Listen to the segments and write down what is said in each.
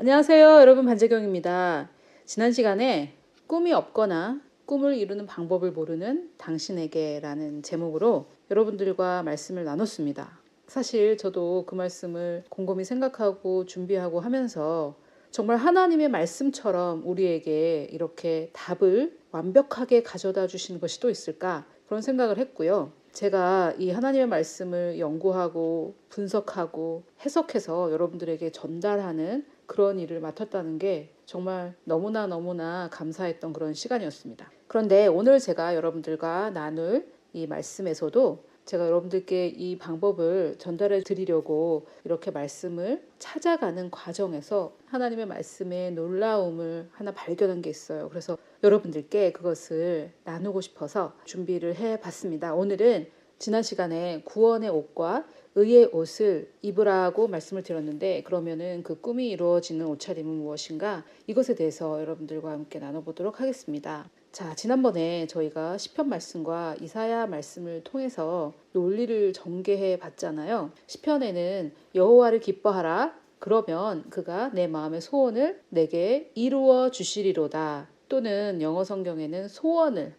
안녕하세요, 여러분. 반재경입니다. 지난 시간에 꿈이 없거나 꿈을 이루는 방법을 모르는 당신에게라는 제목으로 여러분들과 말씀을 나눴습니다. 사실 저도 그 말씀을 곰곰이 생각하고 준비하고 하면서 정말 하나님의 말씀처럼 우리에게 이렇게 답을 완벽하게 가져다 주시는 것이 또 있을까? 그런 생각을 했고요. 제가 이 하나님의 말씀을 연구하고 분석하고 해석해서 여러분들에게 전달하는 그런 일을 맡았다는 게 정말 너무나 감사했던 그런 시간이었습니다. 그런데 오늘 제가 여러분들과 나눌 이 말씀에서도 제가 여러분들께 이 방법을 전달해 드리려고 이렇게 말씀을 찾아가는 과정에서 하나님의 말씀의 놀라움을 하나 발견한 게 있어요. 그래서 여러분들께 그것을 나누고 싶어서 준비를 해봤습니다. 오늘은 지난 시간에 구원의 옷과 의의 옷을 입으라고 말씀을 드렸는데, 그러면은 그 꿈이 이루어지는 옷차림은 무엇인가? 이것에 대해서 여러분들과 함께 나눠보도록 하겠습니다. 자, 지난번에 저희가 시편 말씀과 이사야 말씀을 통해서 논리를 전개해 봤잖아요. 시편에는 여호와를 기뻐하라. 그러면 그가 내 마음의 소원을 내게 이루어 주시리로다. 또는 영어 성경에는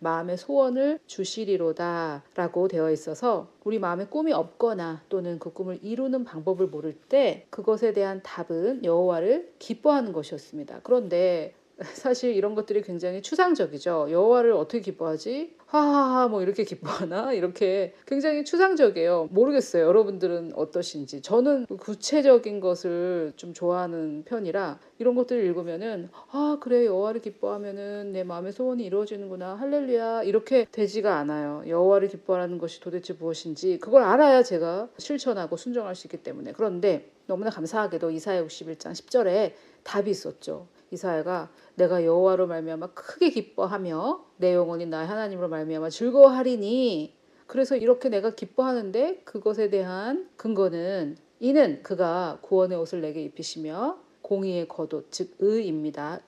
마음의 소원을 주시리로다 라고 되어 있어서 우리 마음에 꿈이 없거나 또는 그 꿈을 이루는 방법을 모를 때 그것에 대한 답은 여호와를 기뻐하는 것이었습니다. 그런데 사실 이런 것들이 굉장히 추상적이죠. 여호와를 어떻게 기뻐하지? 하하하 뭐 이렇게 기뻐하나? 이렇게 굉장히 추상적이에요. 모르겠어요. 여러분들은 어떠신지. 저는 구체적인 것을 좀 좋아하는 편이라 이런 것들을 읽으면은 그래, 여호와를 기뻐하면은 내 마음의 소원이 이루어지는구나. 할렐루야. 이렇게 되지가 않아요. 여호와를 기뻐하는 것이 도대체 무엇인지 그걸 알아야 제가 실천하고 순종할 수 있기 때문에. 그런데 너무나 감사하게도 이사야 61장 10절에 답이 있었죠. 이사야가 내가 여호와로 말미암아 크게 기뻐하며 내 영혼이 나의 하나님으로 말미암아 즐거워하리니, 그래서 이렇게 내가 기뻐하는데 그것에 대한 근거는 이는 그가 구원의 옷을 내게 입히시며 공의의 겉옷, 즉 의입니다.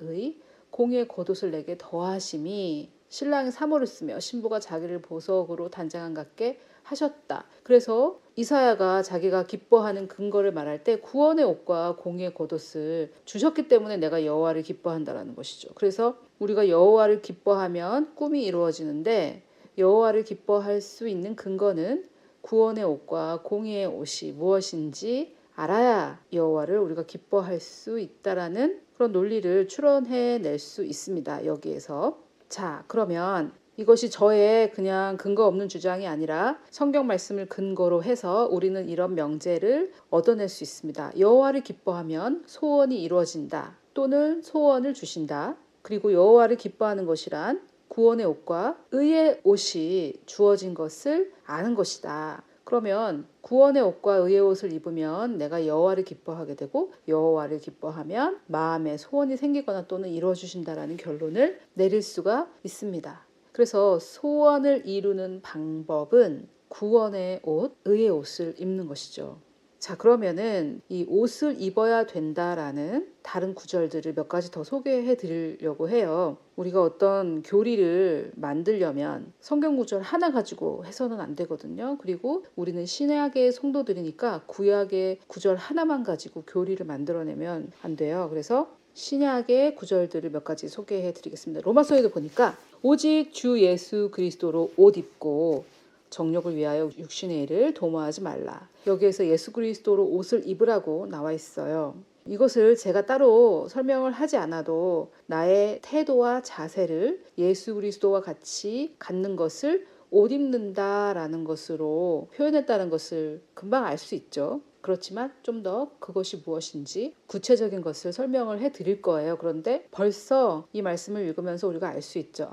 공의의 겉옷을 내게 더하심이 신랑이 사모를 쓰며 신부가 자기를 보석으로 단장한 같게 하셨다. 그래서 이사야가 자기가 기뻐하는 근거를 말할 때 구원의 옷과 공의의 겉옷을 주셨기 때문에 내가 여호와를 기뻐한다라는 것이죠. 그래서 우리가 여호와를 기뻐하면 꿈이 이루어지는데, 여호와를 기뻐할 수 있는 근거는 구원의 옷과 공의의 옷이 무엇인지 알아야 여호와를 우리가 기뻐할 수 있다라는 그런 논리를 추론해낼 수 있습니다. 여기에서. 자, 그러면 이것이 저의 그냥 근거 없는 주장이 아니라 성경 말씀을 근거로 해서 우리는 이런 명제를 얻어낼 수 있습니다. 여호와를 기뻐하면 소원이 이루어진다. 또는 소원을 주신다. 그리고 여호와를 기뻐하는 것이란 구원의 옷과 의의 옷이 주어진 것을 아는 것이다. 그러면 구원의 옷과 의의 옷을 입으면 내가 여호와를 기뻐하게 되고, 여호와를 기뻐하면 마음에 소원이 생기거나 또는 이루어 주신다라는 결론을 내릴 수가 있습니다. 그래서 소원을 이루는 방법은 구원의 옷, 의의 옷을 입는 것이죠. 자, 그러면은 이 옷을 입어야 된다라는 다른 구절들을 몇 가지 더 소개해 드리려고 해요. 우리가 어떤 교리를 만들려면 성경 구절 하나 가지고 해서는 안 되거든요. 그리고 우리는 신약의 성도들이니까 구약의 구절 하나만 가지고 교리를 만들어내면 안 돼요. 그래서 신약의 구절들을 몇 가지 소개해 드리겠습니다. 로마서에도 보니까 오직 주 예수 그리스도로 옷 입고 정욕을 위하여 육신의 일을 도모하지 말라. 여기에서 예수 그리스도로 옷을 입으라고 나와 있어요. 이것을 제가 따로 설명을 하지 않아도 나의 태도와 자세를 예수 그리스도와 같이 갖는 것을 옷 입는다라는 것으로 표현했다는 것을 금방 알 수 있죠. 그렇지만 좀 더 그것이 무엇인지 구체적인 것을 설명을 해 드릴 거예요. 그런데 벌써 이 말씀을 읽으면서 우리가 알 수 있죠.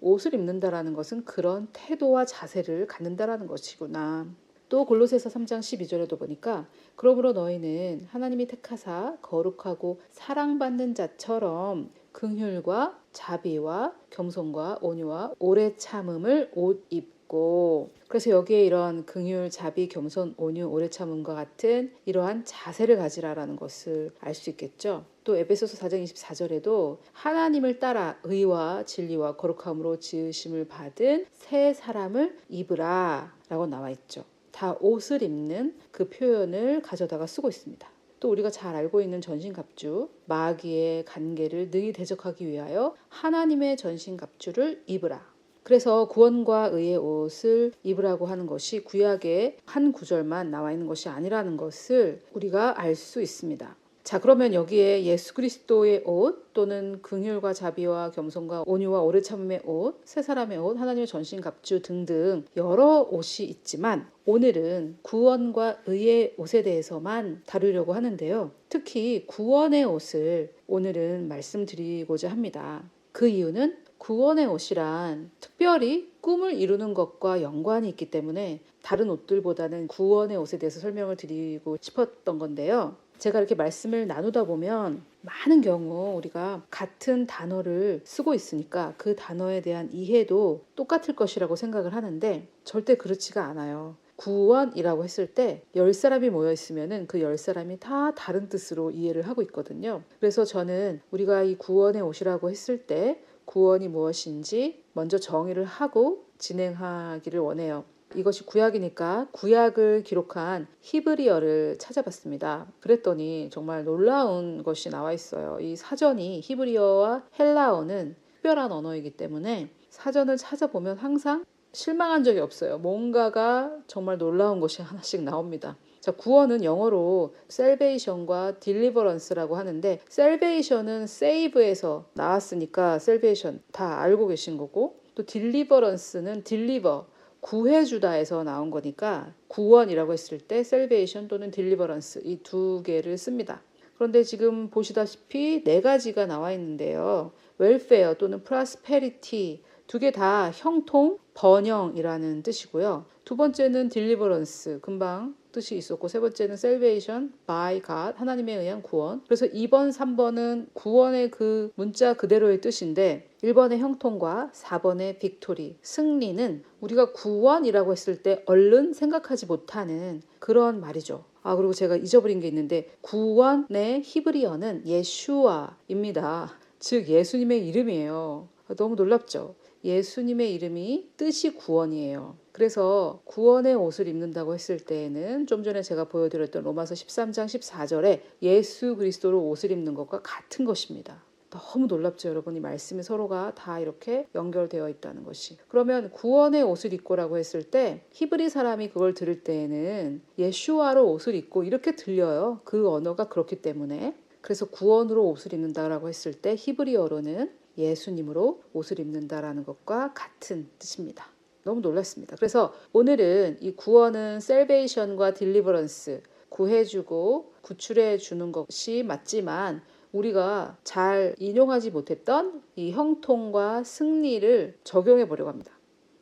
옷을 입는다라는 것은 그런 태도와 자세를 갖는다라는 것이구나. 또 골로새서 3장 12절에도 보니까 그러므로 너희는 하나님이 택하사 거룩하고 사랑받는 자처럼 긍휼과 자비와 겸손과 온유와 오래 참음을 옷 입고, 그래서 여기에 이런 긍휼, 자비, 겸손, 온유, 오래 참음과 같은 이러한 자세를 가지라라는 것을 알 수 있겠죠. 또 에베소서 4장 24절에도 하나님을 따라 의와 진리와 거룩함으로 지으심을 받은 새 사람을 입으라 라고 나와 있죠. 다 옷을 입는 그 표현을 가져다가 쓰고 있습니다. 또 우리가 잘 알고 있는 전신갑주, 마귀의 간계를 능히 대적하기 위하여 하나님의 전신갑주를 입으라. 그래서 구원과 의의 옷을 입으라고 하는 것이 구약의 한 구절만 나와 있는 것이 아니라는 것을 우리가 알 수 있습니다. 자, 그러면 여기에 예수 그리스도의 옷 또는 긍휼과 자비와 겸손과 온유와 오래 참음의 옷, 세 사람의 옷, 하나님의 전신갑주 등등 여러 옷이 있지만 오늘은 구원과 의의 옷에 대해서만 다루려고 하는데요. 특히 구원의 옷을 오늘은 말씀드리고자 합니다. 그 이유는 구원의 옷이란 특별히 꿈을 이루는 것과 연관이 있기 때문에 다른 옷들보다는 구원의 옷에 대해서 설명을 드리고 싶었던 건데요. 제가 이렇게 말씀을 나누다 보면 많은 경우 우리가 같은 단어를 쓰고 있으니까 그 단어에 대한 이해도 똑같을 것이라고 생각을 하는데 절대 그렇지가 않아요. 구원이라고 했을 때 10사람이 모여 있으면은 그 10사람이 다 다른 뜻으로 이해를 하고 있거든요. 그래서 저는 우리가 이 구원의 옷이라고 했을 때 구원이 무엇인지 먼저 정의를 하고 진행하기를 원해요. 이것이 구약이니까 구약을 기록한 히브리어를 찾아봤습니다. 그랬더니 정말 놀라운 것이 나와 있어요. 이 사전이 히브리어와 헬라어는 특별한 언어이기 때문에 사전을 찾아보면 항상 실망한 적이 없어요. 뭔가가 정말 놀라운 것이 하나씩 나옵니다. 자, 구원은 영어로 salvation과 deliverance라고 하는데 salvation은 save에서 나왔으니까 salvation 다 알고 계신 거고 또 deliverance는 deliver 구해주다에서 나온 거니까 구원이라고 했을 때 salvation 또는 deliverance 이 두 개를 씁니다. 그런데 지금 보시다시피 네 가지가 나와 있는데요. welfare 또는 prosperity 두 개 다 형통, 번영이라는 뜻이고요. 두 번째는 deliverance, 금방 뜻이 있었고 세 번째는 salvation, by God, 하나님에 의한 구원. 그래서 2번, 3번은 구원의 그 문자 그대로의 뜻인데 1번의 형통과 4번의 victory, 승리는 우리가 구원이라고 했을 때 얼른 생각하지 못하는 그런 말이죠. 아, 그리고 제가 잊어버린 게 있는데 구원의 히브리어는 예슈아입니다. 즉 예수님의 이름이에요. 너무 놀랍죠? 예수님의 이름이 뜻이 구원이에요. 그래서 구원의 옷을 입는다고 했을 때에는 좀 전에 제가 보여드렸던 로마서 13장 14절에 예수 그리스도로 옷을 입는 것과 같은 것입니다. 너무 놀랍죠, 여러분. 이 말씀이 서로가 다 이렇게 연결되어 있다는 것이. 그러면 구원의 옷을 입고라고 했을 때 히브리 사람이 그걸 들을 때에는 예슈아로 옷을 입고 이렇게 들려요. 그 언어가 그렇기 때문에. 그래서 구원으로 옷을 입는다라고 했을 때 히브리어로는 예수님으로 옷을 입는다라는 것과 같은 뜻입니다. 너무 놀랐습니다. 그래서 오늘은 이 구원은 salvation과 deliverance, 구해주고 구출해주는 것이 맞지만 우리가 잘 인용하지 못했던 이 형통과 승리를 적용해 보려고 합니다.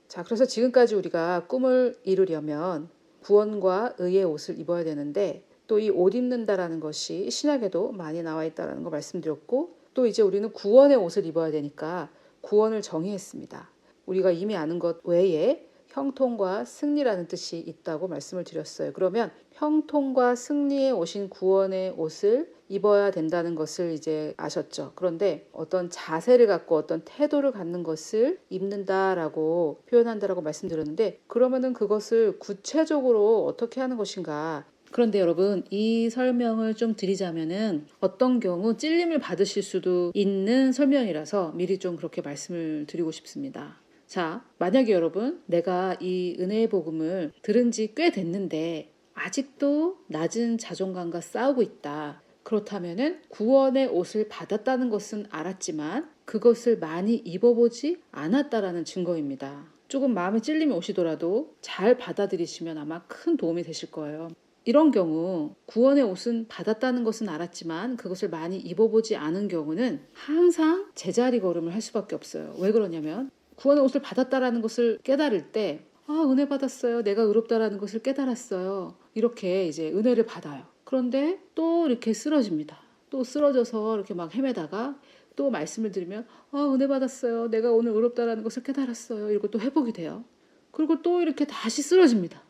자, 그래서 지금까지 우리가 꿈을 이루려면 구원과 의의 옷을 입어야 되는데 또 이 옷 입는다라는 것이 신약에도 많이 나와 있다는 거 말씀드렸고 또 이제 우리는 구원의 옷을 입어야 되니까 구원을 정의했습니다. 우리가 이미 아는 것 외에 형통과 승리라는 뜻이 있다고 말씀을 드렸어요. 그러면 형통과 승리에 오신 구원의 옷을 입어야 된다는 것을 이제 아셨죠. 그런데 어떤 자세를 갖고 어떤 태도를 갖는 것을 입는다라고 표현한다라고 말씀드렸는데 그러면은 그것을 구체적으로 어떻게 하는 것인가? 그런데 여러분 이 설명을 좀 드리자면은 어떤 경우 찔림을 받으실 수도 있는 설명이라서 미리 좀 그렇게 말씀을 드리고 싶습니다. 자, 만약에 여러분 내가 이 은혜의 복음을 들은 지 꽤 됐는데 아직도 낮은 자존감과 싸우고 있다. 그렇다면은 구원의 옷을 받았다는 것은 알았지만 그것을 많이 입어보지 않았다라는 증거입니다. 조금 마음에 찔림이 오시더라도 잘 받아들이시면 아마 큰 도움이 되실 거예요. 이런 경우 구원의 옷은 받았다는 것은 알았지만 그것을 많이 입어보지 않은 경우는 항상 제자리 걸음을 할 수밖에 없어요. 왜 그러냐면 구원의 옷을 받았다라는 것을 깨달을 때 은혜 받았어요. 내가 의롭다라는 것을 깨달았어요. 이렇게 이제 은혜를 받아요. 그런데 또 이렇게 쓰러집니다. 또 쓰러져서 이렇게 막 헤매다가 또 말씀을 드리면 은혜 받았어요. 내가 오늘 의롭다라는 것을 깨달았어요. 이러고 또 회복이 돼요. 그리고 또 이렇게 다시 쓰러집니다.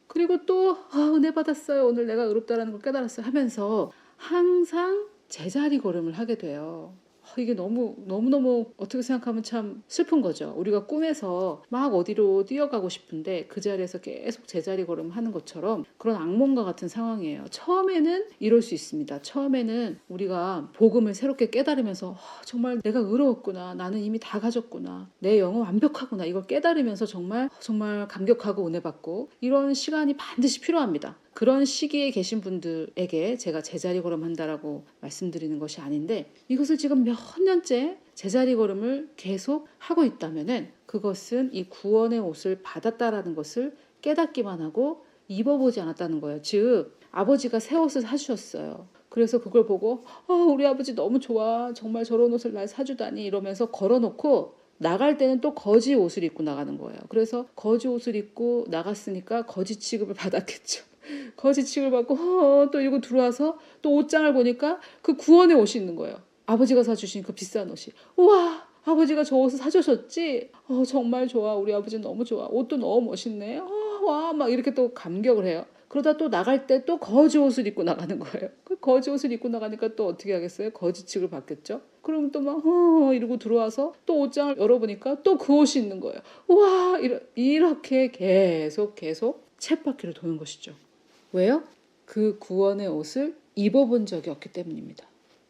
그리고 또 은혜 받았어요. 오늘 내가 의롭다라는 걸 깨달았어요 하면서 항상 제자리 걸음을 하게 돼요. 이게 너무너무 어떻게 생각하면 참 슬픈 거죠. 우리가 꿈에서 막 어디로 뛰어가고 싶은데 그 자리에서 계속 제자리 걸음하는 것처럼 그런 악몽과 같은 상황이에요. 처음에는 이럴 수 있습니다. 처음에는 우리가 복음을 새롭게 깨달으면서 정말 내가 의로웠구나. 나는 이미 다 가졌구나. 내 영은 완벽하구나. 이걸 깨달으면서 정말 감격하고 은혜 받고 이런 시간이 반드시 필요합니다. 그런 시기에 계신 분들에게 제가 제자리 걸음한다라고 말씀드리는 것이 아닌데 이것을 지금 몇 년째 제자리 걸음을 계속 하고 있다면은 그것은 이 구원의 옷을 받았다라는 것을 깨닫기만 하고 입어보지 않았다는 거예요. 즉 아버지가 새 옷을 사주셨어요. 그래서 그걸 보고 우리 아버지 너무 좋아. 정말 저런 옷을 날 사주다니 이러면서 걸어놓고 나갈 때는 또 거지 옷을 입고 나가는 거예요. 그래서 거지 옷을 입고 나갔으니까 거지 취급을 받았겠죠. 거지 취급을 받고 또 이러고 들어와서 또 옷장을 보니까 그 구원의 옷이 있는 거예요. 아버지가 사주신 그 비싼 옷이. 우와, 아버지가 저 옷을 사주셨지? 정말 좋아. 우리 아버지 너무 좋아. 옷도 너무 멋있네. 와, 막 이렇게 또 감격을 해요. 그러다 또 나갈 때 또 거지 옷을 입고 나가는 거예요. 그 거지 옷을 입고 나가니까 또 어떻게 하겠어요? 거지 취급을 받겠죠? 그럼 또 막 이러고 들어와서 또 옷장을 열어보니까 또 그 옷이 있는 거예요. 우와, 이렇게 계속 쳇바퀴를 도는 것이죠. 왜요? 그 구원의 옷을 입어본 적이 없기 때문입니다.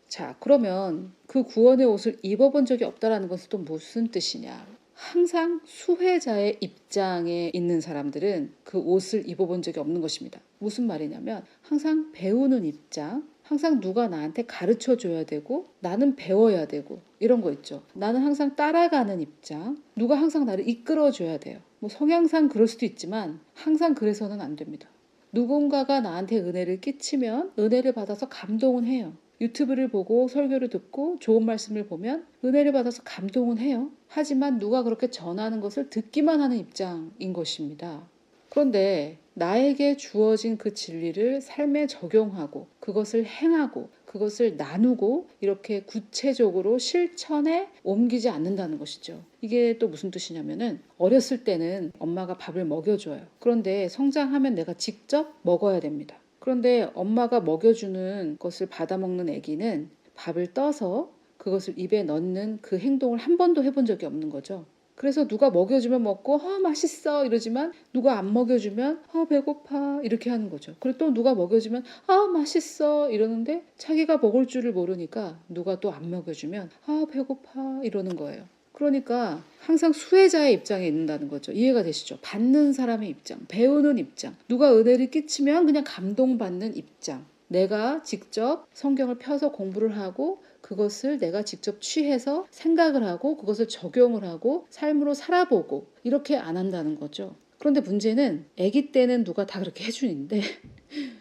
자, 그러면 그 구원의 옷을 입어본 적이 없다는 것은 또 무슨 뜻이냐? 항상 수혜자의 입장에 있는 사람들은 그 옷을 입어본 적이 없는 것입니다. 무슨 말이냐면 항상 배우는 입장, 항상 누가 나한테 가르쳐 줘야 되고 나는 배워야 되고 이런 거 있죠. 나는 항상 따라가는 입장, 누가 항상 나를 이끌어 줘야 돼요. 뭐 성향상 그럴 수도 있지만 항상 그래서는 안 됩니다. 누군가가 나한테 은혜를 끼치면 은혜를 받아서 감동은 해요. 유튜브를 보고 설교를 듣고 좋은 말씀을 보면 은혜를 받아서 감동은 해요. 하지만 누가 그렇게 전하는 것을 듣기만 하는 입장인 것입니다. 그런데 나에게 주어진 그 진리를 삶에 적용하고 그것을 행하고 그것을 나누고 이렇게 구체적으로 실천에 옮기지 않는다는 것이죠. 이게 또 무슨 뜻이냐면은 어렸을 때는 엄마가 밥을 먹여줘요. 그런데 성장하면 내가 직접 먹어야 됩니다. 그런데 엄마가 먹여주는 것을 받아먹는 아기는 밥을 떠서 그것을 입에 넣는 그 행동을 한 번도 해본 적이 없는 거죠. 그래서 누가 먹여주면 먹고 맛있어 이러지만 누가 안 먹여주면 배고파 이렇게 하는 거죠. 그리고 또 누가 먹여주면 맛있어 이러는데 자기가 먹을 줄을 모르니까 누가 또 안 먹여주면 배고파 이러는 거예요. 그러니까 항상 수혜자의 입장에 있는다는 거죠. 이해가 되시죠? 받는 사람의 입장, 배우는 입장, 누가 은혜를 끼치면 그냥 감동받는 입장. 내가 직접 성경을 펴서 공부를 하고 그것을 내가 직접 취해서 생각을 하고 그것을 적용을 하고 삶으로 살아보고 이렇게 안 한다는 거죠. 그런데 문제는 아기 때는 누가 다 그렇게 해주는데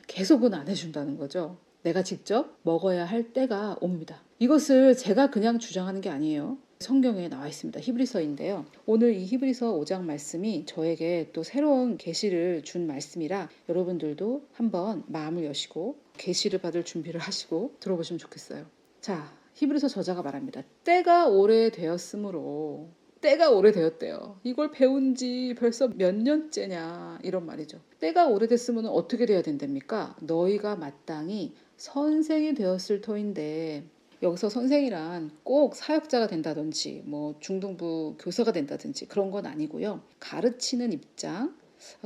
계속은 안 해준다는 거죠. 내가 직접 먹어야 할 때가 옵니다. 이것을 제가 그냥 주장하는 게 아니에요. 성경에 나와 있습니다. 히브리서인데요. 오늘 이 히브리서 5장 말씀이 저에게 또 새로운 계시를 준 말씀이라 여러분들도 한번 마음을 여시고 계시를 받을 준비를 하시고 들어보시면 좋겠어요. 자, 히브리서 저자가 말합니다. 때가 오래되었으므로 때가 오래되었대요. 이걸 배운 지 벌써 몇 년째냐 이런 말이죠. 때가 오래됐으면 어떻게 돼야 된답니까? 너희가 마땅히 선생이 되었을 터인데 여기서 선생이란 꼭 사역자가 된다든지 뭐 중등부 교사가 된다든지 그런 건 아니고요. 가르치는 입장,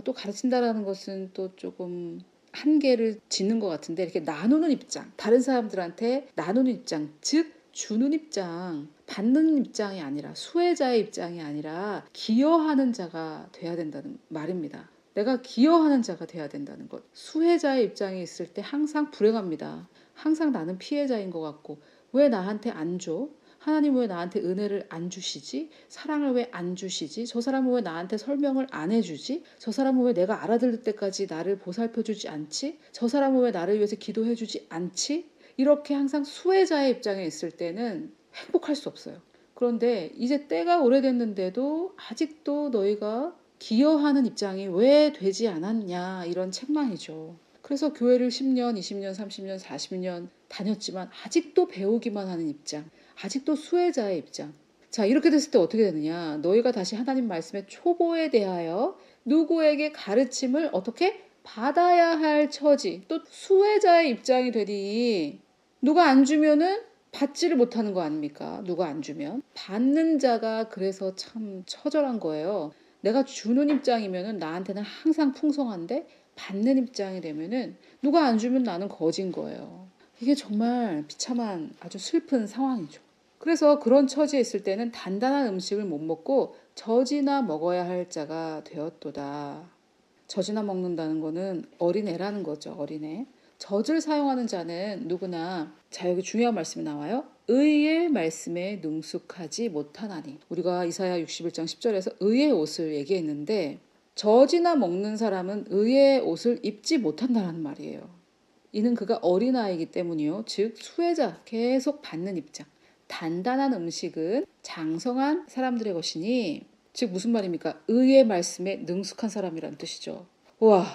또 가르친다라는 것은 또 조금 한계를 짓는 것 같은데 이렇게 나누는 입장, 다른 사람들한테 나누는 입장, 즉 주는 입장, 받는 입장이 아니라 수혜자의 입장이 아니라 기여하는 자가 돼야 된다는 말입니다. 내가 기여하는 자가 돼야 된다는 것. 수혜자의 입장에 있을 때 항상 불행합니다. 항상 나는 피해자인 것 같고 왜 나한테 안 줘? 하나님 왜 나한테 은혜를 안 주시지? 사랑을 왜 안 주시지? 저 사람은 왜 나한테 설명을 안 해주지? 저 사람은 왜 내가 알아들을 때까지 나를 보살펴주지 않지? 저 사람은 왜 나를 위해서 기도해주지 않지? 이렇게 항상 수혜자의 입장에 있을 때는 행복할 수 없어요. 그런데 이제 때가 오래됐는데도 아직도 너희가 기여하는 입장이 왜 되지 않았냐 이런 책망이죠. 그래서 교회를 10년, 20년, 30년, 40년 다녔지만 아직도 배우기만 하는 입장, 아직도 수혜자의 입장. 자, 이렇게 됐을 때 어떻게 되느냐? 너희가 다시 하나님 말씀의 초보에 대하여 누구에게 가르침을 어떻게 받아야 할 처지, 또 수혜자의 입장이 되니 누가 안 주면은 받지를 못하는 거 아닙니까? 누가 안 주면. 받는 자가 그래서 참 처절한 거예요. 내가 주는 입장이면은 나한테는 항상 풍성한데 받는 입장이 되면은 누가 안 주면 나는 거진 거예요. 이게 정말 비참한 아주 슬픈 상황이죠. 그래서 그런 처지에 있을 때는 단단한 음식을 못 먹고 젖이나 먹어야 할 자가 되었도다. 젖이나 먹는다는 거는 어린애라는 거죠. 어린애. 젖을 사용하는 자는 누구나, 자 여기 중요한 말씀이 나와요. 의의 말씀에 능숙하지 못하나니. 우리가 이사야 61장 10절에서 의의 옷을 얘기했는데 젖이나 먹는 사람은 의의 옷을 입지 못한다는 말이에요. 이는 그가 어린아이이기 때문이요. 즉 수혜자, 계속 받는 입장. 단단한 음식은 장성한 사람들의 것이니, 즉 무슨 말입니까? 의의 말씀에 능숙한 사람이란 뜻이죠. 와,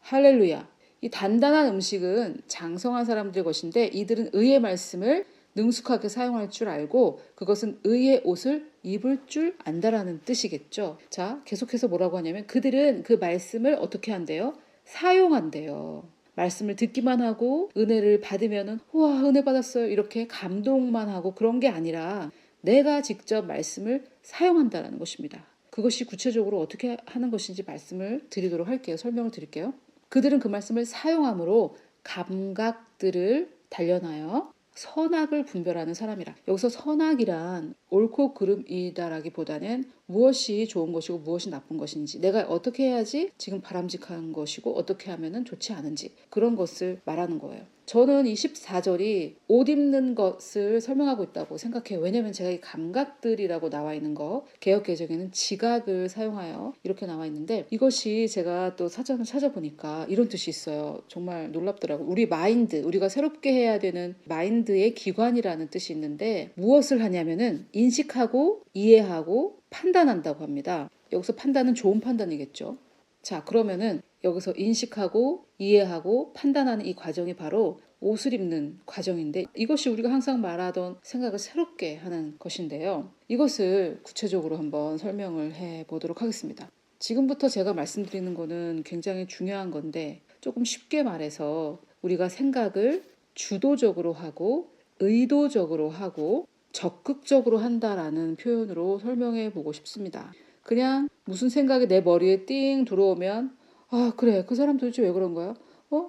할렐루야. 이 단단한 음식은 장성한 사람들의 것인데 이들은 의의 말씀을 능숙하게 사용할 줄 알고 그것은 의의 옷을 입을 줄 안다라는 뜻이겠죠. 자, 계속해서 뭐라고 하냐면 그들은 그 말씀을 어떻게 한대요? 사용한대요. 말씀을 듣기만 하고 은혜를 받으면은 와, 은혜 받았어요. 이렇게 감동만 하고 그런 게 아니라 내가 직접 말씀을 사용한다라는 것입니다. 그것이 구체적으로 어떻게 하는 것인지 말씀을 드리도록 할게요. 설명을 드릴게요. 그들은 그 말씀을 사용함으로 감각들을 단련하여 선악을 분별하는 사람이라. 여기서 선악이란 옳고 그름이다라기보다는 무엇이 좋은 것이고 무엇이 나쁜 것인지, 내가 어떻게 해야지 지금 바람직한 것이고 어떻게 하면 좋지 않은지, 그런 것을 말하는 거예요. 저는 이 14절이 옷 입는 것을 설명하고 있다고 생각해요. 왜냐하면 제가 이 감각들이라고 나와 있는 거, 개역개정에는 지각을 사용하여 이렇게 나와 있는데, 이것이 제가 또 사전을 찾아보니까 이런 뜻이 있어요. 정말 놀랍더라고요. 우리 마인드, 우리가 새롭게 해야 되는 마인드의 기관이라는 뜻이 있는데, 무엇을 하냐면은 인식하고 이해하고 판단한다고 합니다. 여기서 판단은 좋은 판단이겠죠. 자, 그러면은 여기서 인식하고 이해하고 판단하는 이 과정이 바로 옷을 입는 과정인데, 이것이 우리가 항상 말하던 생각을 새롭게 하는 것인데요. 이것을 구체적으로 한번 설명을 해 보도록 하겠습니다. 지금부터 제가 말씀드리는 거는 굉장히 중요한 건데, 조금 쉽게 말해서 우리가 생각을 주도적으로 하고 의도적으로 하고 적극적으로 한다라는 표현으로 설명해 보고 싶습니다. 그냥 무슨 생각이 내 머리에 띵 들어오면 아, 그래, 그 사람 도대체 왜 그런 거야?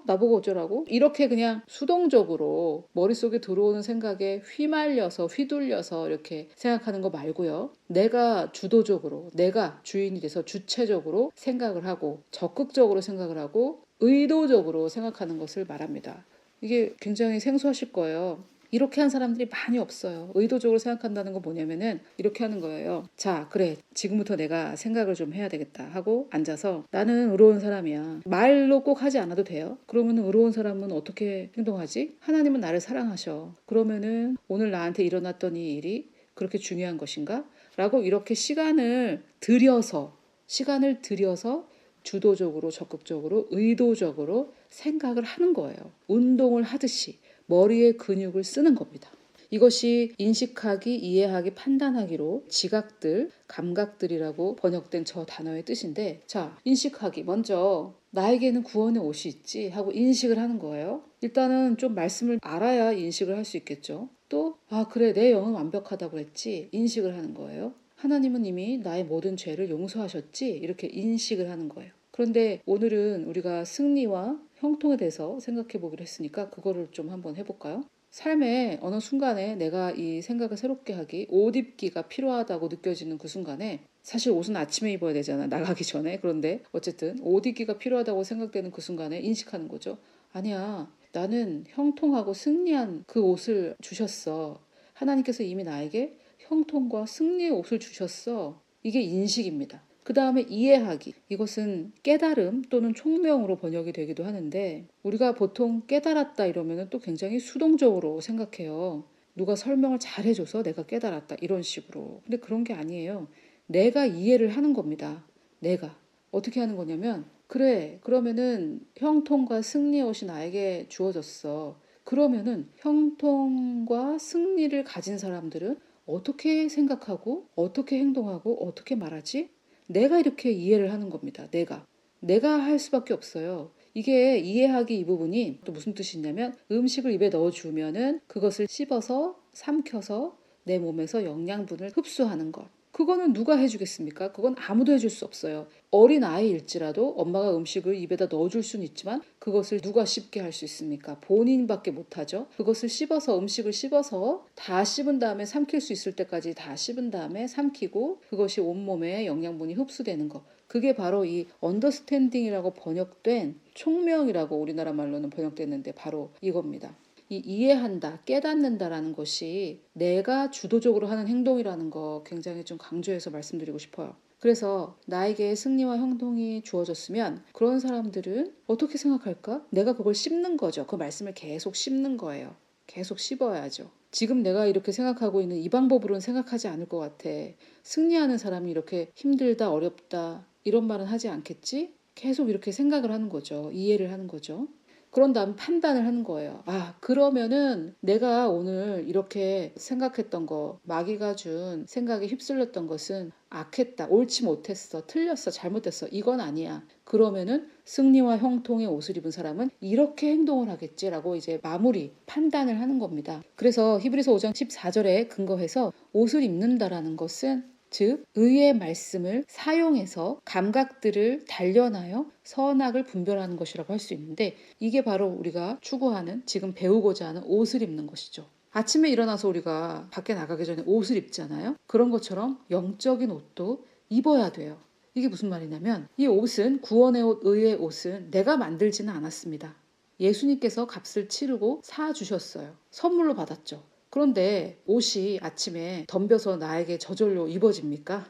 나보고 어쩌라고? 이렇게 그냥 수동적으로 머릿속에 들어오는 생각에 휘말려서 휘둘려서 이렇게 생각하는 거 말고요. 내가 주도적으로, 내가 주인이 돼서 주체적으로 생각을 하고 적극적으로 생각을 하고 의도적으로 생각하는 것을 말합니다. 이게 굉장히 생소하실 거예요. 이렇게 한 사람들이 많이 없어요. 의도적으로 생각한다는 건 뭐냐면은 이렇게 하는 거예요. 자, 그래, 지금부터 내가 생각을 좀 해야 되겠다 하고 앉아서 나는 의로운 사람이야. 말로 꼭 하지 않아도 돼요. 그러면 의로운 사람은 어떻게 행동하지? 하나님은 나를 사랑하셔. 그러면은 오늘 나한테 일어났던 이 일이 그렇게 중요한 것인가? 라고 이렇게 시간을 들여서 주도적으로, 적극적으로, 의도적으로 생각을 하는 거예요. 운동을 하듯이 머리의 근육을 쓰는 겁니다. 이것이 인식하기, 이해하기, 판단하기로 지각들, 감각들이라고 번역된 저 단어의 뜻인데, 자, 인식하기. 먼저 나에게는 구원의 옷이 있지 하고 인식을 하는 거예요. 일단은 좀 말씀을 알아야 인식을 할 수 있겠죠. 또, 아, 그래, 내 영은 완벽하다고 했지. 인식을 하는 거예요. 하나님은 이미 나의 모든 죄를 용서하셨지. 이렇게 인식을 하는 거예요. 그런데 오늘은 우리가 승리와 형통에 대해서 생각해 보기로 했으니까 그거를 좀 한번 해볼까요? 삶의 어느 순간에 내가 이 생각을 새롭게 하기, 옷 입기가 필요하다고 느껴지는 그 순간에, 사실 옷은 아침에 입어야 되잖아, 나가기 전에. 그런데 어쨌든 옷 입기가 필요하다고 생각되는 그 순간에 인식하는 거죠. 아니야, 나는 형통하고 승리한 그 옷을 주셨어. 하나님께서 이미 나에게 형통과 승리의 옷을 주셨어. 이게 인식입니다. 그 다음에 이해하기. 이것은 깨달음 또는 총명으로 번역이 되기도 하는데, 우리가 보통 깨달았다 이러면 또 굉장히 수동적으로 생각해요. 누가 설명을 잘 해줘서 내가 깨달았다 이런 식으로. 근데 그런 게 아니에요. 내가 이해를 하는 겁니다. 내가. 어떻게 하는 거냐면, 그래, 그러면은 형통과 승리의 옷이 나에게 주어졌어. 그러면은 형통과 승리를 가진 사람들은 어떻게 생각하고 어떻게 행동하고 어떻게 말하지? 내가 이렇게 이해를 하는 겁니다. 내가 할 수밖에 없어요. 이게 이해하기 이 부분이 또 무슨 뜻이 있냐면, 음식을 입에 넣어주면은 그것을 씹어서 삼켜서 내 몸에서 영양분을 흡수하는 것. 그거는 누가 해주겠습니까? 그건 아무도 해줄 수 없어요. 어린 아이일지라도 엄마가 음식을 입에다 넣어줄 수는 있지만 그것을 누가 씹게 할 수 있습니까? 본인밖에 못하죠. 그것을 씹어서 음식을 씹어서 다 씹은 다음에 삼킬 수 있을 때까지 다 씹은 다음에 삼키고 그것이 온몸에 영양분이 흡수되는 것. 그게 바로 이 언더스탠딩이라고 번역된 총명이라고 우리나라 말로는 번역됐는데 바로 이겁니다. 이 이해한다, 깨닫는다라는 것이 내가 주도적으로 하는 행동이라는 거 굉장히 좀 강조해서 말씀드리고 싶어요. 그래서 나에게 승리와 형통이 주어졌으면 그런 사람들은 어떻게 생각할까? 내가 그걸 씹는 거죠. 그 말씀을 계속 씹는 거예요. 계속 씹어야죠. 지금 내가 이렇게 생각하고 있는 이 방법으로는 생각하지 않을 것 같아. 승리하는 사람이 이렇게 힘들다, 어렵다 이런 말은 하지 않겠지? 계속 이렇게 생각을 하는 거죠. 이해를 하는 거죠. 그런 다음 판단을 하는 거예요. 아, 그러면은 내가 오늘 이렇게 생각했던 거, 마귀가 준 생각에 휩쓸렸던 것은 악했다, 옳지 못했어, 틀렸어, 잘못했어. 이건 아니야. 그러면은 승리와 형통의 옷을 입은 사람은 이렇게 행동을 하겠지라고 이제 마무리, 판단을 하는 겁니다. 그래서 히브리서 5장 14절에 근거해서 옷을 입는다라는 것은 즉 의의 말씀을 사용해서 감각들을 단련하여 선악을 분별하는 것이라고 할 수 있는데 이게 바로 우리가 추구하는 지금 배우고자 하는 옷을 입는 것이죠. 아침에 일어나서 우리가 밖에 나가기 전에 옷을 입잖아요. 그런 것처럼 영적인 옷도 입어야 돼요. 이게 무슨 말이냐면 이 옷은 구원의 옷, 의의 옷은 내가 만들지는 않았습니다. 예수님께서 값을 치르고 사주셨어요. 선물로 받았죠. 그런데 옷이 아침에 덤벼서 나에게 저절로 입어집니까?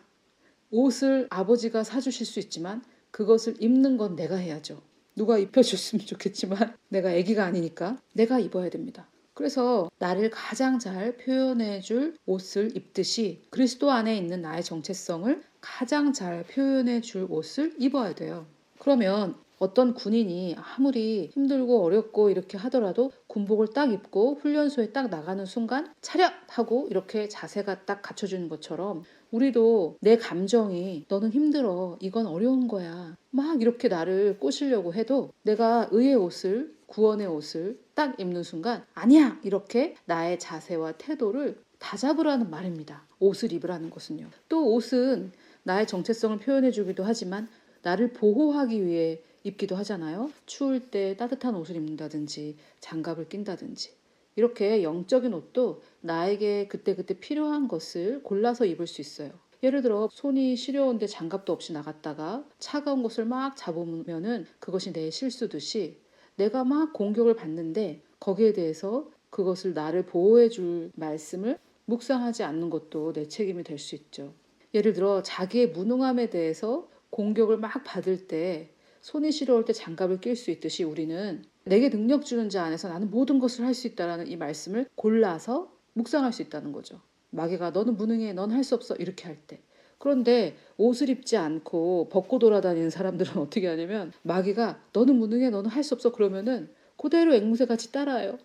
옷을 아버지가 사주실 수 있지만 그것을 입는 건 내가 해야죠. 누가 입혀줬으면 좋겠지만 내가 아기가 아니니까 내가 입어야 됩니다. 그래서 나를 가장 잘 표현해줄 옷을 입듯이 그리스도 안에 있는 나의 정체성을 가장 잘 표현해줄 옷을 입어야 돼요. 그러면 어떤 군인이 아무리 힘들고 어렵고 이렇게 하더라도 군복을 딱 입고 훈련소에 딱 나가는 순간 차렷! 하고 이렇게 자세가 딱 갖춰지는 것처럼 우리도 내 감정이 너는 힘들어, 이건 어려운 거야 막 이렇게 나를 꼬시려고 해도 내가 의의 옷을, 구원의 옷을 딱 입는 순간 아니야! 이렇게 나의 자세와 태도를 다잡으라는 말입니다. 옷을 입으라는 것은요. 또 옷은 나의 정체성을 표현해 주기도 하지만 나를 보호하기 위해 입기도 하잖아요. 추울 때 따뜻한 옷을 입는다든지 장갑을 낀다든지 이렇게 영적인 옷도 나에게 그때그때 필요한 것을 골라서 입을 수 있어요. 예를 들어 손이 시려운데 장갑도 없이 나갔다가 차가운 것을 막 잡으면은 그것이 내 실수듯이 내가 막 공격을 받는데 거기에 대해서 그것을 나를 보호해 줄 말씀을 묵상하지 않는 것도 내 책임이 될 수 있죠. 예를 들어 자기의 무능함에 대해서 공격을 막 받을 때 손이 시려울 때 장갑을 낄 수 있듯이 우리는 내게 능력 주는 자 안에서 나는 모든 것을 할 수 있다라는 이 말씀을 골라서 묵상할 수 있다는 거죠. 마귀가 너는 무능해, 넌 할 수 없어 이렇게 할 때. 그런데 옷을 입지 않고 벗고 돌아다니는 사람들은 어떻게 하냐면 마귀가 너는 무능해, 너는 할 수 없어 그러면은 그대로 앵무새같이 따라해요.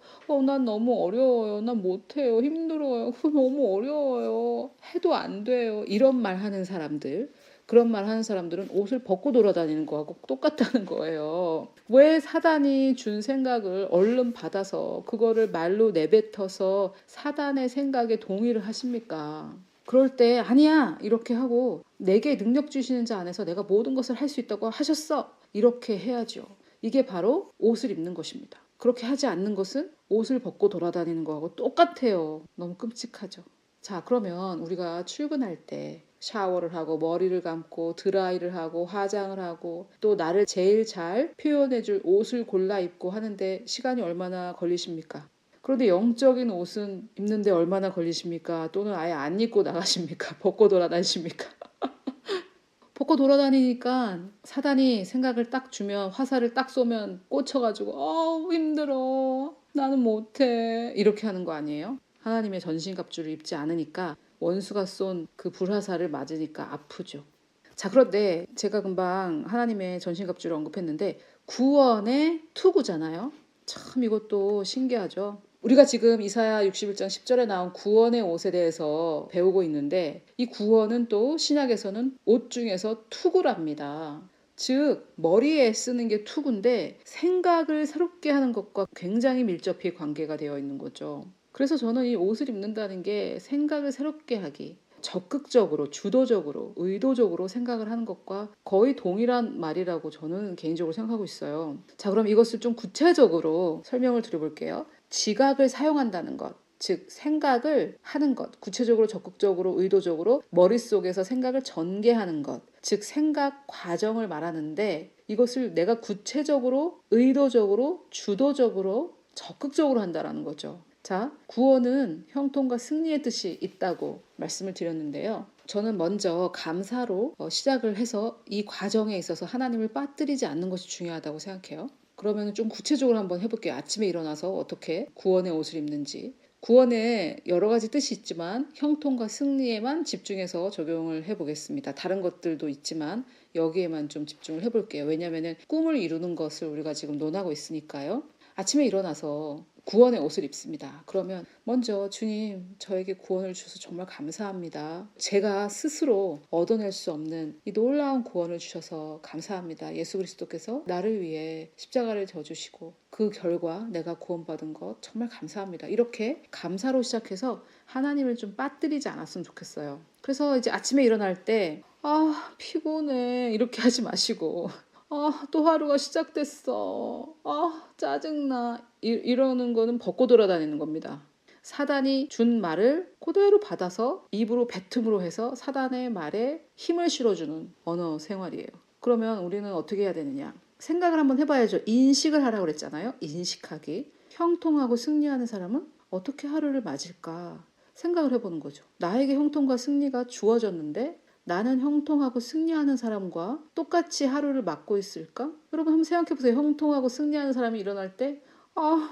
난 너무 어려워요. 난 못해요. 힘들어요. 너무 어려워요. 해도 안 돼요. 이런 말 하는 사람들. 그런 말 하는 사람들은 옷을 벗고 돌아다니는 거하고 똑같다는 거예요. 왜 사단이 준 생각을 얼른 받아서 그거를 말로 내뱉어서 사단의 생각에 동의를 하십니까? 그럴 때 아니야 이렇게 하고 내게 능력 주시는 자 안에서 내가 모든 것을 할 수 있다고 하셨어 이렇게 해야죠. 이게 바로 옷을 입는 것입니다. 그렇게 하지 않는 것은 옷을 벗고 돌아다니는 거하고 똑같아요. 너무 끔찍하죠. 자, 그러면 우리가 출근할 때 샤워를 하고 머리를 감고 드라이를 하고 화장을 하고 또 나를 제일 잘 표현해줄 옷을 골라 입고 하는데 시간이 얼마나 걸리십니까? 그런데 영적인 옷은 입는데 얼마나 걸리십니까? 또는 아예 안 입고 나가십니까? 벗고 돌아다니십니까? 벗고 돌아다니니까 사단이 생각을 딱 주면 화살을 딱 쏘면 꽂혀가지고 힘들어 나는 못해 이렇게 하는 거 아니에요? 하나님의 전신갑주를 입지 않으니까 원수가 쏜 그 불화살을 맞으니까 아프죠. 자, 그런데 제가 금방 하나님의 전신갑주를 언급했는데 구원의 투구잖아요. 참 이것도 신기하죠. 우리가 지금 이사야 61장 10절에 나온 구원의 옷에 대해서 배우고 있는데 이 구원은 또 신약에서는 옷 중에서 투구랍니다. 즉 머리에 쓰는 게 투구인데 생각을 새롭게 하는 것과 굉장히 밀접히 관계가 되어 있는 거죠. 그래서 저는 이 옷을 입는다는 게 생각을 새롭게 하기, 적극적으로, 주도적으로, 의도적으로 생각을 하는 것과 거의 동일한 말이라고 저는 개인적으로 생각하고 있어요. 자, 그럼 이것을 좀 구체적으로 설명을 드려볼게요. 지각을 사용한다는 것. 즉, 생각을 하는 것. 구체적으로, 적극적으로, 의도적으로 머릿속에서 생각을 전개하는 것. 즉, 생각 과정을 말하는데 이것을 내가 구체적으로, 의도적으로, 주도적으로, 적극적으로 한다는 거죠. 자, 구원은 형통과 승리의 뜻이 있다고 말씀을 드렸는데요. 저는 먼저 감사로 시작을 해서 이 과정에 있어서 하나님을 빠뜨리지 않는 것이 중요하다고 생각해요. 그러면 좀 구체적으로 한번 해볼게요. 아침에 일어나서 어떻게 구원의 옷을 입는지. 구원에 여러 가지 뜻이 있지만 형통과 승리에만 집중해서 적용을 해보겠습니다. 다른 것들도 있지만 여기에만 좀 집중을 해볼게요. 왜냐하면 꿈을 이루는 것을 우리가 지금 논하고 있으니까요. 아침에 일어나서 구원의 옷을 입습니다. 그러면 먼저 주님, 저에게 구원을 주셔서 정말 감사합니다. 제가 스스로 얻어낼 수 없는 이 놀라운 구원을 주셔서 감사합니다. 예수 그리스도께서 나를 위해 십자가를 져주시고 그 결과 내가 구원받은 것 정말 감사합니다. 이렇게 감사로 시작해서 하나님을 좀 빠뜨리지 않았으면 좋겠어요. 그래서 이제 아침에 일어날 때 피곤해 이렇게 하지 마시고 또 하루가 시작됐어. 짜증나. 이러는 거는 벗고 돌아다니는 겁니다. 사단이 준 말을 그대로 받아서 입으로 뱉음으로 해서 사단의 말에 힘을 실어주는 언어 생활이에요. 그러면 우리는 어떻게 해야 되느냐? 생각을 한번 해봐야죠. 인식을 하라고 그랬잖아요. 인식하기. 형통하고 승리하는 사람은 어떻게 하루를 맞을까? 생각을 해보는 거죠. 나에게 형통과 승리가 주어졌는데 나는 형통하고 승리하는 사람과 똑같이 하루를 맞고 있을까? 여러분 한번 생각해보세요. 형통하고 승리하는 사람이 일어날 때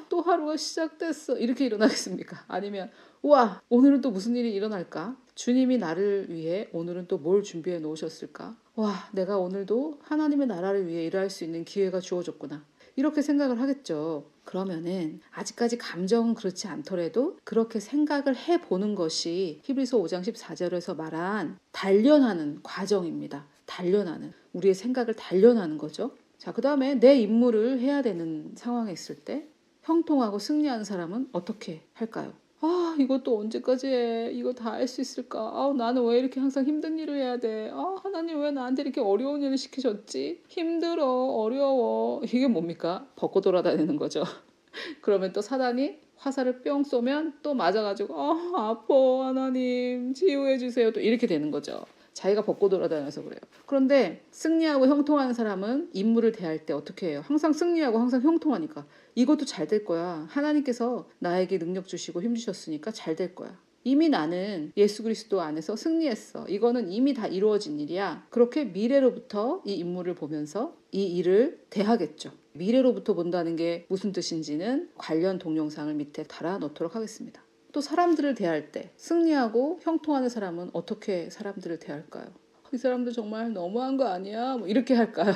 또 하루가 시작됐어. 이렇게 일어나겠습니까? 아니면 우와, 오늘은 또 무슨 일이 일어날까? 주님이 나를 위해 오늘은 또 뭘 준비해 놓으셨을까? 와, 내가 오늘도 하나님의 나라를 위해 일할 수 있는 기회가 주어졌구나. 이렇게 생각을 하겠죠. 그러면은 아직까지 감정은 그렇지 않더라도 그렇게 생각을 해보는 것이 히브리서 5장 14절에서 말한 단련하는 과정입니다. 단련하는, 우리의 생각을 단련하는 거죠. 자, 그 다음에 내 임무를 해야 되는 상황에 있을 때 형통하고 승리하는 사람은 어떻게 할까요? 이것도 언제까지 해? 이거 다 할 수 있을까? 나는 왜 이렇게 항상 힘든 일을 해야 돼? 하나님 왜 나한테 이렇게 어려운 일을 시키셨지? 힘들어, 어려워. 이게 뭡니까? 벗고 돌아다니는 거죠. 그러면 또 사단이 화살을 뿅 쏘면 또 맞아가지고 아파 하나님 치유해 주세요. 또 이렇게 되는 거죠. 자기가 벗고 돌아다녀서 그래요. 그런데 승리하고 형통하는 사람은 임무를 대할 때 어떻게 해요? 항상 승리하고 항상 형통하니까 이것도 잘 될 거야. 하나님께서 나에게 능력 주시고 힘 주셨으니까 잘 될 거야. 이미 나는 예수 그리스도 안에서 승리했어. 이거는 이미 다 이루어진 일이야. 그렇게 미래로부터 이 임무를 보면서 이 일을 대하겠죠. 미래로부터 본다는 게 무슨 뜻인지는 관련 동영상을 밑에 달아 놓도록 하겠습니다. 또 사람들을 대할 때 승리하고 형통하는 사람은 어떻게 사람들을 대할까요? 이 사람들 정말 너무한 거 아니야? 이렇게 할까요?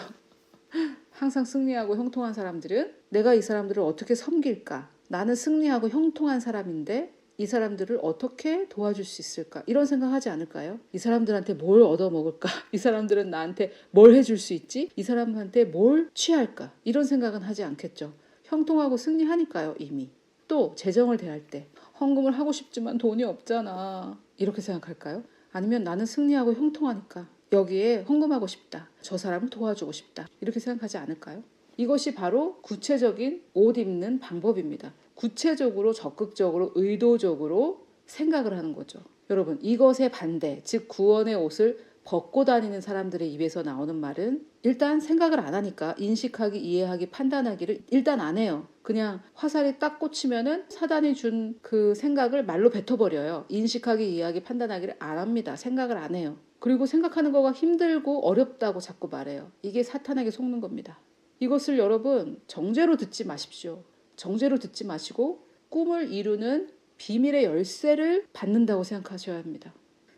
항상 승리하고 형통한 사람들은 내가 이 사람들을 어떻게 섬길까? 나는 승리하고 형통한 사람인데 이 사람들을 어떻게 도와줄 수 있을까? 이런 생각하지 않을까요? 이 사람들한테 뭘 얻어먹을까? 이 사람들은 나한테 뭘 해줄 수 있지? 이 사람한테 뭘 취할까? 이런 생각은 하지 않겠죠. 형통하고 승리하니까요, 이미. 또 재정을 대할 때 헌금을 하고 싶지만 돈이 없잖아. 이렇게 생각할까요? 아니면 나는 승리하고 형통하니까 여기에 헌금하고 싶다. 저 사람을 도와주고 싶다. 이렇게 생각하지 않을까요? 이것이 바로 구체적인 옷 입는 방법입니다. 구체적으로, 적극적으로, 의도적으로 생각을 하는 거죠. 여러분, 이것의 반대, 즉 구원의 옷을 벗고 다니는 사람들의 입에서 나오는 말은 일단 생각을 안 하니까 인식하기, 이해하기, 판단하기를 일단 안 해요. 그냥 화살이 딱 꽂히면은 사단이 준 그 생각을 말로 뱉어버려요. 인식하기, 이해하기, 판단하기를 안 합니다. 생각을 안 해요. 그리고 생각하는 거가 힘들고 어렵다고 자꾸 말해요. 이게 사탄에게 속는 겁니다. 이것을 여러분 정죄로 듣지 마십시오. 정죄로 듣지 마시고 꿈을 이루는 비밀의 열쇠를 받는다고 생각하셔야 합니다.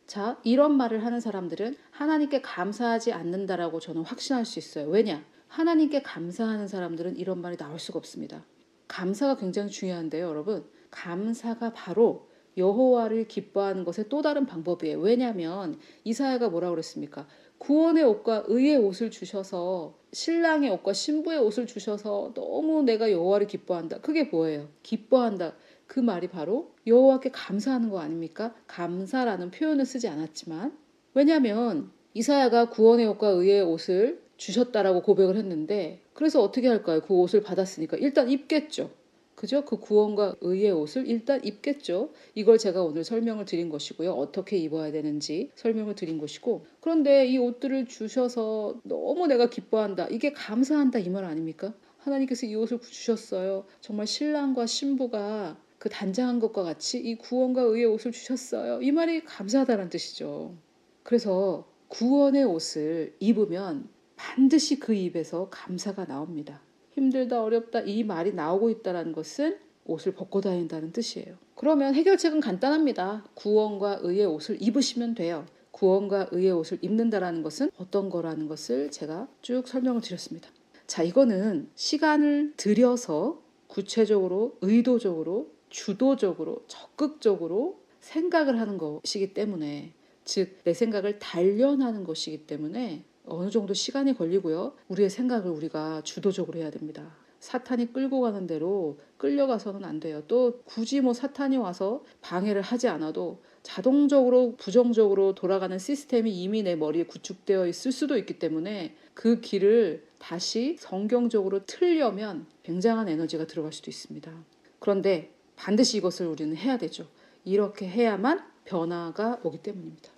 자, 이런 말을 하는 사람들은 하나님께 감사하지 않는다라고 저는 확신할 수 있어요. 왜냐? 하나님께 감사하는 사람들은 이런 말이 나올 수가 없습니다. 감사가 굉장히 중요한데요, 여러분. 감사가 바로 여호와를 기뻐하는 것의 또 다른 방법이에요. 왜냐하면 이사야가 뭐라고 그랬습니까? 구원의 옷과 의의 옷을 주셔서 신랑의 옷과 신부의 옷을 주셔서 너무 내가 여호와를 기뻐한다. 그게 뭐예요? 기뻐한다. 그 말이 바로 여호와께 감사하는 거 아닙니까? 감사라는 표현을 쓰지 않았지만, 왜냐하면 이사야가 구원의 옷과 의의 옷을 주셨다라고 고백을 했는데, 그래서 어떻게 할까요? 그 옷을 받았으니까 일단 입겠죠. 그죠? 그 구원과 의의 옷을 일단 입겠죠. 이걸 제가 오늘 설명을 드린 것이고요. 어떻게 입어야 되는지 설명을 드린 것이고, 그런데 이 옷들을 주셔서 너무 내가 기뻐한다. 이게 감사한다 이 말 아닙니까? 하나님께서 이 옷을 주셨어요. 정말 신랑과 신부가 그 단장한 것과 같이 이 구원과 의의 옷을 주셨어요. 이 말이 감사하다는 뜻이죠. 그래서 구원의 옷을 입으면 반드시 그 입에서 감사가 나옵니다. 힘들다 어렵다 이 말이 나오고 있다는 것은 옷을 벗고 다닌다는 뜻이에요. 그러면 해결책은 간단합니다. 구원과 의의 옷을 입으시면 돼요. 구원과 의의 옷을 입는다라는 것은 어떤 거라는 것을 제가 쭉 설명을 드렸습니다. 자, 이거는 시간을 들여서 구체적으로, 의도적으로, 주도적으로, 적극적으로 생각을 하는 것이기 때문에, 즉 내 생각을 단련하는 것이기 때문에 어느 정도 시간이 걸리고요. 우리의 생각을 우리가 주도적으로 해야 됩니다. 사탄이 끌고 가는 대로 끌려가서는 안 돼요. 또 굳이 사탄이 와서 방해를 하지 않아도 자동적으로 부정적으로 돌아가는 시스템이 이미 내 머리에 구축되어 있을 수도 있기 때문에 그 길을 다시 성경적으로 틀려면 굉장한 에너지가 들어갈 수도 있습니다. 그런데 반드시 이것을 우리는 해야 되죠. 이렇게 해야만 변화가 오기 때문입니다.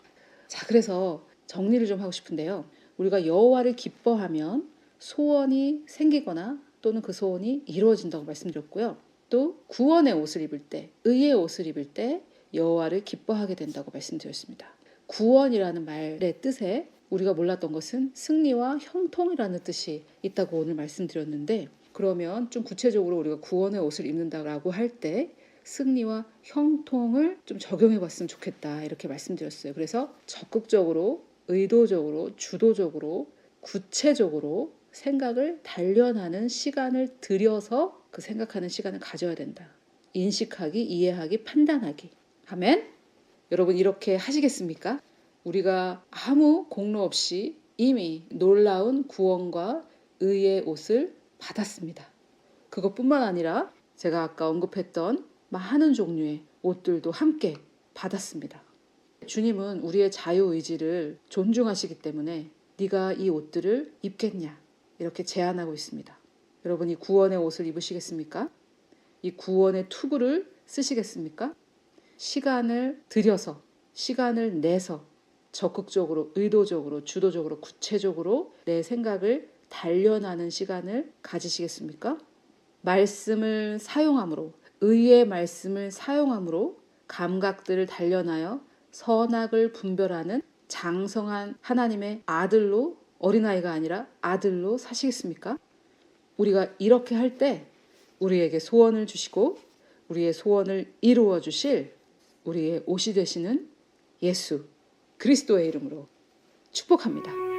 자, 그래서 정리를 좀 하고 싶은데요. 우리가 여호와를 기뻐하면 소원이 생기거나 또는 그 소원이 이루어진다고 말씀드렸고요. 또 구원의 옷을 입을 때, 의의 옷을 입을 때 여호와를 기뻐하게 된다고 말씀드렸습니다. 구원이라는 말의 뜻에 우리가 몰랐던 것은 승리와 형통이라는 뜻이 있다고 오늘 말씀드렸는데, 그러면 좀 구체적으로 우리가 구원의 옷을 입는다라고 할 때 승리와 형통을 좀 적용해 봤으면 좋겠다 이렇게 말씀드렸어요. 그래서 적극적으로, 의도적으로, 주도적으로, 구체적으로 생각을 단련하는 시간을 들여서 그 생각하는 시간을 가져야 된다. 인식하기, 이해하기, 판단하기. 아멘? 여러분 이렇게 하시겠습니까? 우리가 아무 공로 없이 이미 놀라운 구원과 의의 옷을 받았습니다. 그것뿐만 아니라 제가 아까 언급했던 많은 종류의 옷들도 함께 받았습니다. 주님은 우리의 자유의지를 존중하시기 때문에 네가 이 옷들을 입겠냐 이렇게 제안하고 있습니다. 여러분 이 구원의 옷을 입으시겠습니까? 이 구원의 투구를 쓰시겠습니까? 시간을 들여서, 시간을 내서 적극적으로, 의도적으로, 주도적으로, 구체적으로 내 생각을 단련하는 시간을 가지시겠습니까? 말씀을 사용함으로, 의의 말씀을 사용함으로 감각들을 단련하여 선악을 분별하는 장성한 하나님의 아들로, 어린아이가 아니라 아들로 사시겠습니까? 우리가 이렇게 할 때 우리에게 소원을 주시고 우리의 소원을 이루어 주실 우리의 옷이 되시는 예수 그리스도의 이름으로 축복합니다.